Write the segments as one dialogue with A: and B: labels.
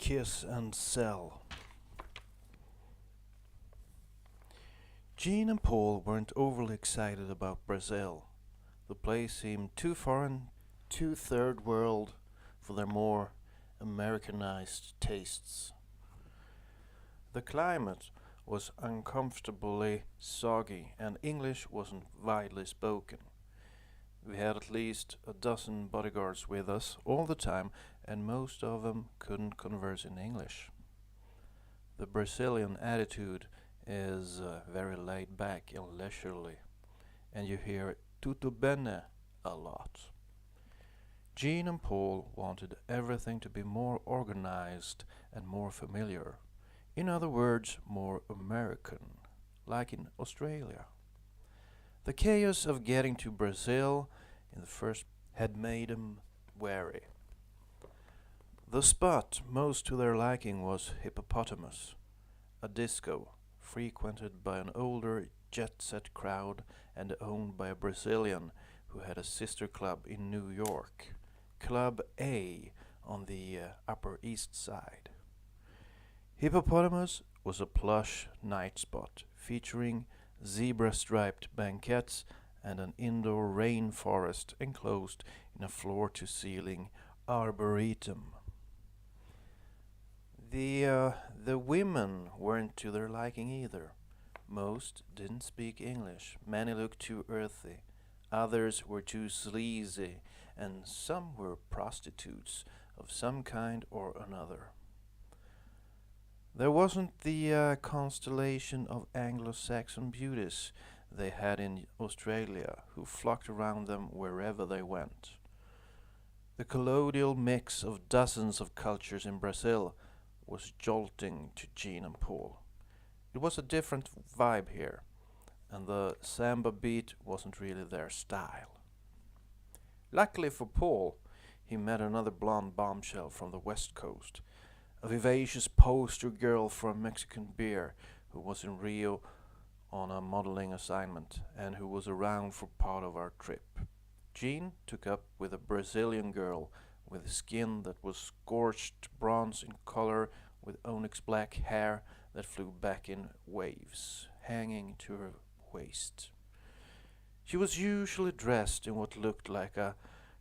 A: Kiss and Sell. Jean and Paul weren't overly excited about Brazil. The place seemed too foreign, too third world for their more Americanized tastes. The climate was uncomfortably soggy and English wasn't widely spoken. We had at least a dozen bodyguards with us all the time, and most of them couldn't converse in English. The Brazilian attitude is very laid back and leisurely, and you hear "tudo bene" a lot. Jean and Paul wanted everything to be more organized and more familiar. In other words, more American, like in Australia. The chaos of getting to Brazil in the first had made them wary. The spot most to their liking was Hippopotamus, a disco frequented by an older jet-set crowd and owned by a Brazilian who had a sister club in New York, Club A on the Upper East Side. Hippopotamus was a plush night spot featuring zebra-striped banquettes and an indoor rainforest enclosed in a floor-to-ceiling arboretum. The women weren't to their liking either. Most didn't speak English, many looked too earthy, others were too sleazy, and some were prostitutes of some kind or another. There wasn't the constellation of Anglo-Saxon beauties they had in Australia, who flocked around them wherever they went. The colloidal mix of dozens of cultures in Brazil was jolting to Jean and Paul. It was a different vibe here, and the samba beat wasn't really their style. Luckily for Paul, he met another blonde bombshell from the West Coast, a vivacious poster girl from Mexican beer who was in Rio on a modeling assignment and who was around for part of our trip. Jean took up with a Brazilian girl with skin that was scorched bronze in color with onyx black hair that flew back in waves, hanging to her waist. She was usually dressed in what looked like a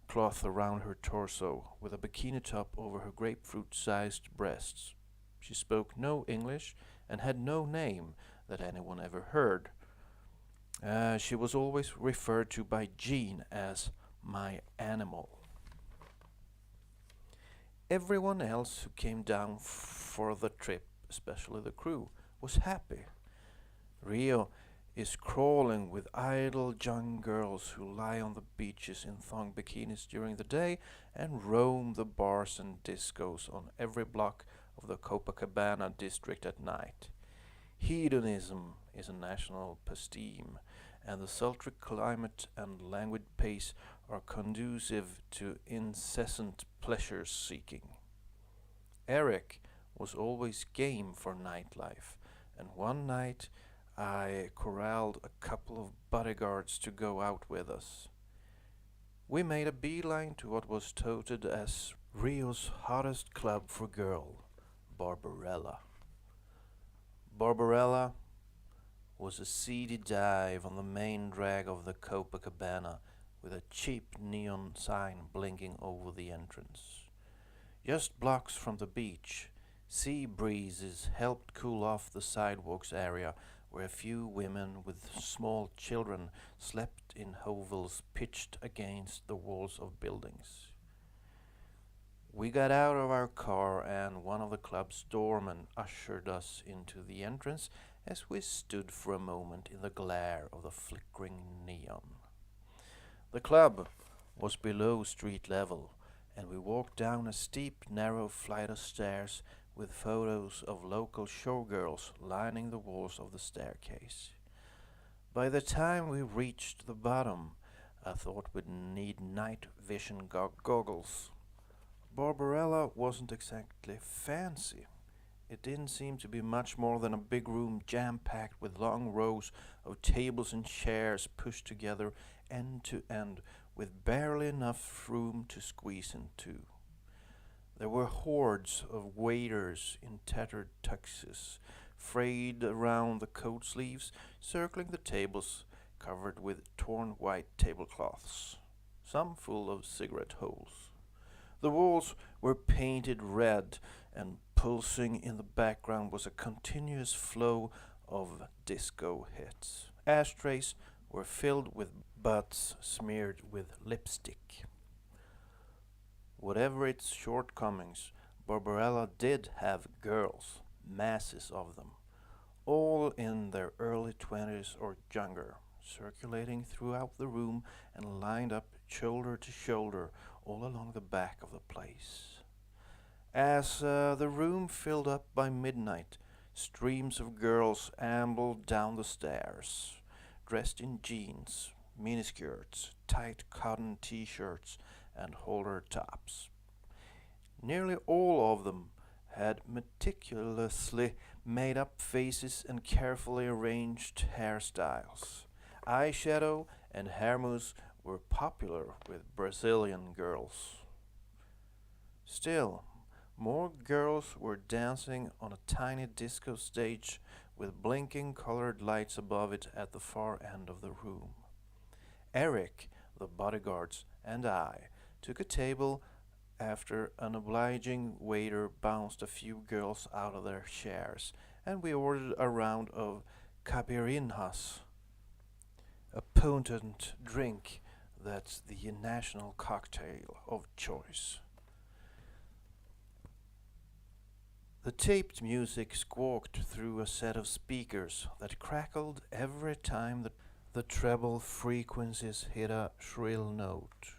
A: cloth around her torso, with a bikini top over her grapefruit-sized breasts. She spoke no English and had no name that anyone ever heard. She was always referred to by Jean as "my animal." Everyone else who came down for the trip, especially the crew, was happy. Rio is crawling with idle young girls who lie on the beaches in thong bikinis during the day and roam the bars and discos on every block of the Copacabana district at night. Hedonism is a national pastime, and the sultry climate and languid pace are conducive to incessant pleasure-seeking. Eric was always game for nightlife, and one night I corralled a couple of bodyguards to go out with us. We made a beeline to what was touted as Rio's hottest club for girl, Barbarella. Barbarella was a seedy dive on the main drag of the Copacabana with a cheap neon sign blinking over the entrance. Just blocks from the beach, sea breezes helped cool off the sidewalks area where a few women with small children slept in hovels pitched against the walls of buildings. We got out of our car and one of the club's doormen ushered us into the entrance as we stood for a moment in the glare of the flickering neon. The club was below street level, and we walked down a steep, narrow flight of stairs with photos of local showgirls lining the walls of the staircase. By the time we reached the bottom, I thought we'd need night vision goggles. Barbarella wasn't exactly fancy. It didn't seem to be much more than a big room jam-packed with long rows of tables and chairs pushed together end to end with barely enough room to squeeze into. There were hordes of waiters in tattered tuxes, frayed around the coat sleeves, circling the tables covered with torn white tablecloths, some full of cigarette holes. The walls were painted red, and pulsing in the background was a continuous flow of disco hits. Ashtrays were filled with butts smeared with lipstick. Whatever its shortcomings, Barbarella did have girls, masses of them, all in their early 20s or younger, circulating throughout the room and lined up shoulder to shoulder all along the back of the place. As the room filled up by midnight, streams of girls ambled down the stairs, dressed in jeans, miniskirts, tight cotton t-shirts, and holder tops. Nearly all of them had meticulously made up faces and carefully arranged hairstyles. Eyeshadow and hair mousse were popular with Brazilian girls. Still, more girls were dancing on a tiny disco stage with blinking colored lights above it at the far end of the room. Eric, the bodyguards, and I took a table after an obliging waiter bounced a few girls out of their chairs, and we ordered a round of caipirinhas, a potent drink that's the national cocktail of choice. The taped music squawked through a set of speakers that crackled every time the treble frequencies hit a shrill note.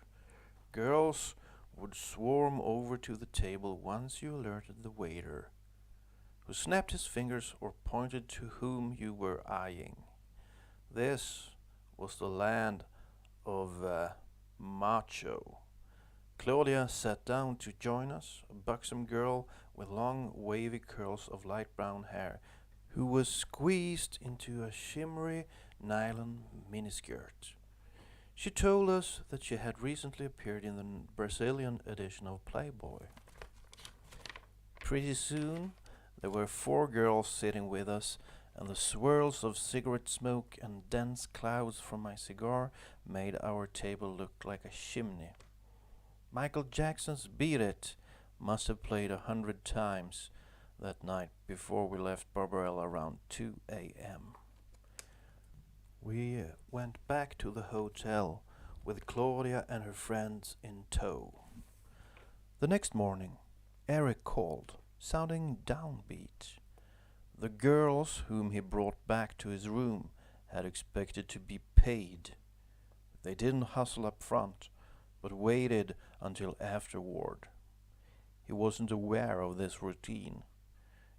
A: Girls would swarm over to the table once you alerted the waiter, who snapped his fingers or pointed to whom you were eyeing. This was the land of macho. Claudia sat down to join us, a buxom girl with long wavy curls of light brown hair, who was squeezed into a shimmery nylon miniskirt. She told us that she had recently appeared in the Brazilian edition of Playboy. Pretty soon, there were 4 girls sitting with us, and the swirls of cigarette smoke and dense clouds from my cigar made our table look like a chimney. Michael Jackson's Beat It must have played 100 times that night before we left Barbarella around 2 a.m. We went back to the hotel with Claudia and her friends in tow. The next morning, Eric called, sounding downbeat. The girls whom he brought back to his room had expected to be paid. They didn't hustle up front, but waited until afterward. He wasn't aware of this routine.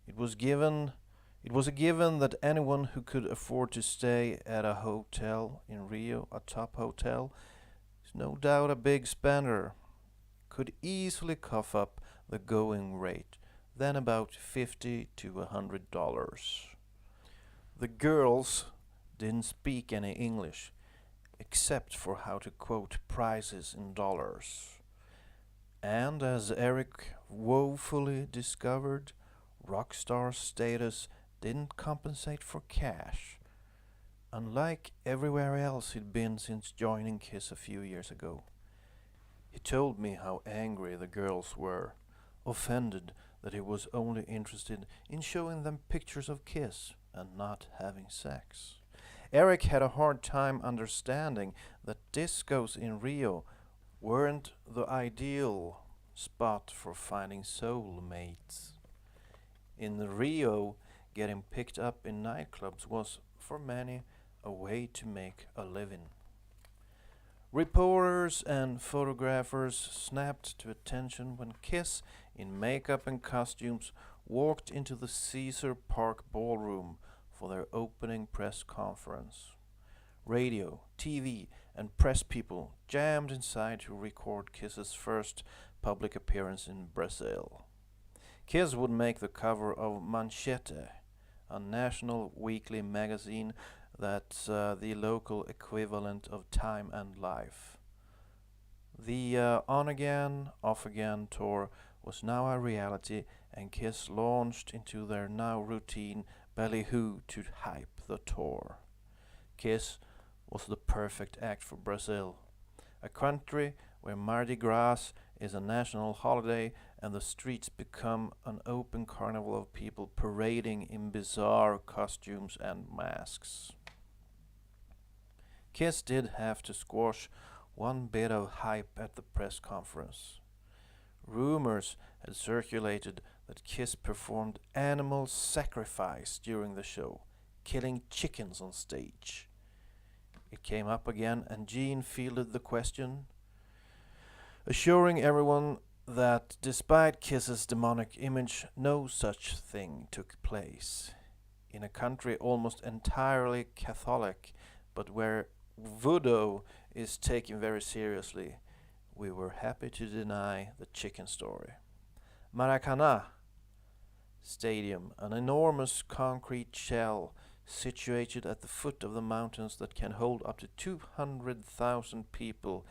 A: It was a given that anyone who could afford to stay at a hotel in Rio, a top hotel, is no doubt a big spender, could easily cough up the going rate, then about $50 to $100. The girls didn't speak any English, except for how to quote prices in dollars. And as Eric woefully discovered, rock star status didn't compensate for cash, unlike everywhere else he'd been since joining Kiss a few years ago. He told me how angry the girls were, offended that he was only interested in showing them pictures of Kiss and not having sex. Eric had a hard time understanding that discos in Rio weren't the ideal spot for finding soulmates. In Rio, getting picked up in nightclubs was, for many, a way to make a living. Reporters and photographers snapped to attention when Kiss, in makeup and costumes, walked into the Caesar Park ballroom for their opening press conference. Radio, TV, and press people jammed inside to record Kiss's first public appearance in Brazil. Kiss would make the cover of Manchete, a national weekly magazine that's the local equivalent of Time and Life. The on-again, off-again tour was now a reality, and Kiss launched into their now routine ballyhoo to hype the tour. Kiss was the perfect act for Brazil, a country where Mardi Gras is a national holiday and the streets become an open carnival of people parading in bizarre costumes and masks. Kiss did have to squash one bit of hype at the press conference. Rumors had circulated that Kiss performed animal sacrifice during the show, killing chickens on stage. It came up again, and Gene fielded the question, assuring everyone that despite Kiss's demonic image, no such thing took place. In a country almost entirely Catholic, but where voodoo is taken very seriously, we were happy to deny the chicken story. Maracanã Stadium, an enormous concrete shell situated at the foot of the mountains that can hold up to 200,000 people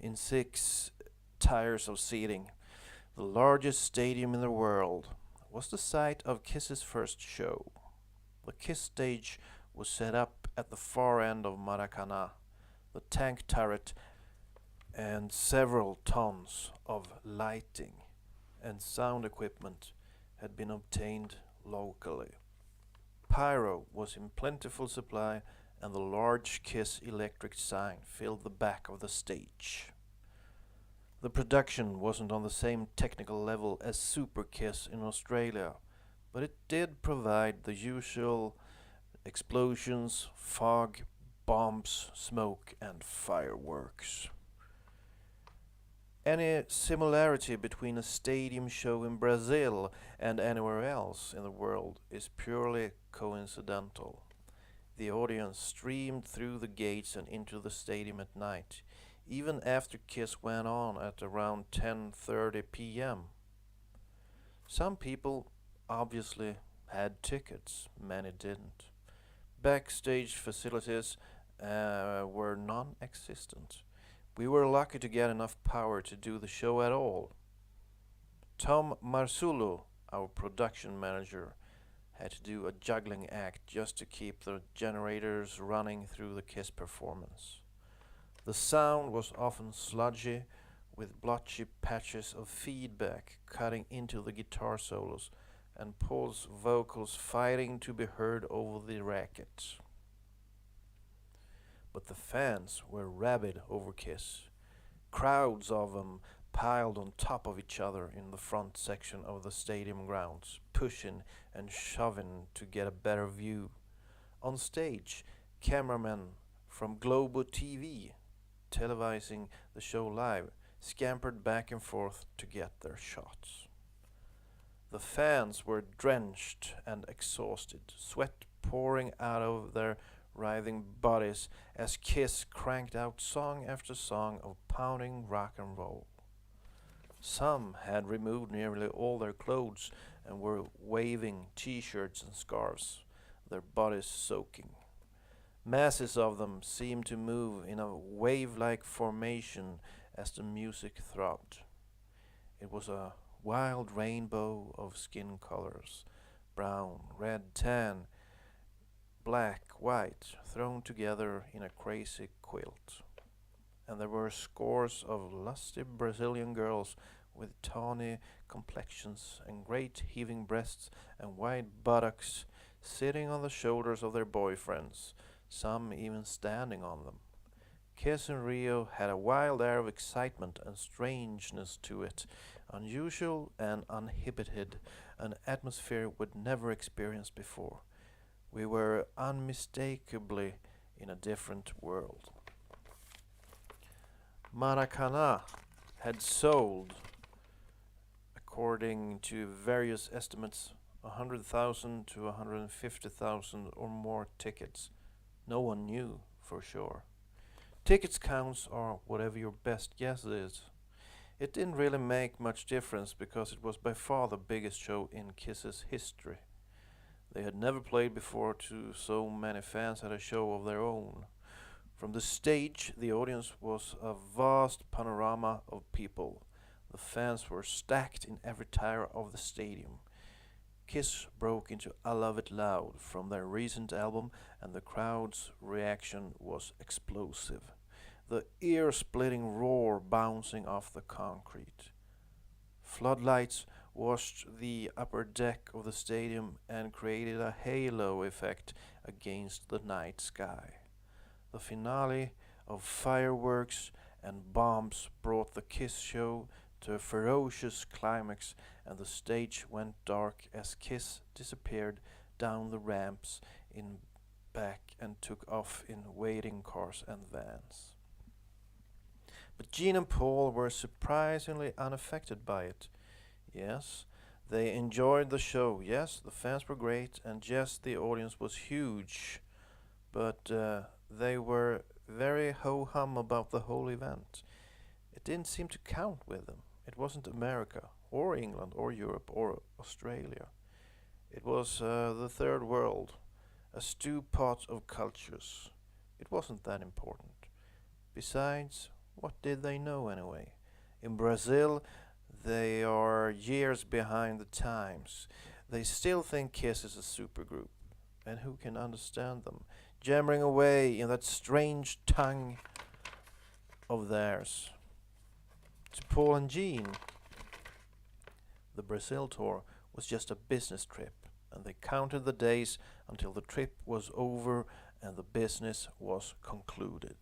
A: in 6 tiers of seating, the largest stadium in the world, was the site of Kiss's first show. The Kiss stage was set up at the far end of Maracanã. The tank turret and several tons of lighting and sound equipment had been obtained locally. Pyro was in plentiful supply, and the large Kiss electric sign filled the back of the stage. The production wasn't on the same technical level as Super Kiss in Australia, but it did provide the usual explosions, fog, bombs, smoke, and fireworks. Any similarity between a stadium show in Brazil and anywhere else in the world is purely coincidental. The audience streamed through the gates and into the stadium at night, even after Kiss went on at around 10:30 p.m. Some people obviously had tickets, many didn't. Backstage facilities were non-existent. We were lucky to get enough power to do the show at all. Tom Marzullo, our production manager, had to do a juggling act just to keep the generators running through the Kiss performance. The sound was often sludgy, with blotchy patches of feedback cutting into the guitar solos, and Paul's vocals fighting to be heard over the racket. But the fans were rabid over Kiss. Crowds of them piled on top of each other in the front section of the stadium grounds, pushing and shoving to get a better view. On stage, cameramen from Globo TV, televising the show live, scampered back and forth to get their shots. The fans were drenched and exhausted, sweat pouring out of their writhing bodies as Kiss cranked out song after song of pounding rock and roll. Some had removed nearly all their clothes and were waving t-shirts and scarves, their bodies soaking. Masses of them seemed to move in a wave-like formation as the music throbbed. It was a wild rainbow of skin colors, brown, red, tan, black, white, thrown together in a crazy quilt. And there were scores of lusty Brazilian girls with tawny complexions and great heaving breasts and wide buttocks sitting on the shoulders of their boyfriends, some even standing on them. Kiss in Rio had a wild air of excitement and strangeness to it, unusual and uninhibited, an atmosphere we'd never experienced before. We were unmistakably in a different world. Maracanã had sold, according to various estimates, 100,000 to 150,000 or more tickets. No one knew for sure. Tickets counts are whatever your best guess is. It didn't really make much difference because it was by far the biggest show in Kiss's history. They had never played before to so many fans at a show of their own. From the stage, the audience was a vast panorama of people. The fans were stacked in every tire of the stadium. Kiss broke into I Love It Loud from their recent album, and the crowd's reaction was explosive. The ear splitting roar bouncing off the concrete. Floodlights washed the upper deck of the stadium and created a halo effect against the night sky. The finale of fireworks and bombs brought the Kiss show to a ferocious climax, and the stage went dark as Kiss disappeared down the ramps in back and took off in waiting cars and vans. But Gene and Paul were surprisingly unaffected by it. Yes, they enjoyed the show. Yes, the fans were great, and yes, the audience was huge. But they were very ho-hum about the whole event. It didn't seem to count with them. It wasn't America, or England, or Europe, or Australia. It was the third world, a stew pot of cultures. It wasn't that important. Besides, what did they know anyway? In Brazil, they are years behind the times. They still think Kiss is a supergroup. And who can understand them? Jammering away in that strange tongue of theirs. To Paul and Gene, the Brazil tour was just a business trip, and they counted the days until the trip was over and the business was concluded.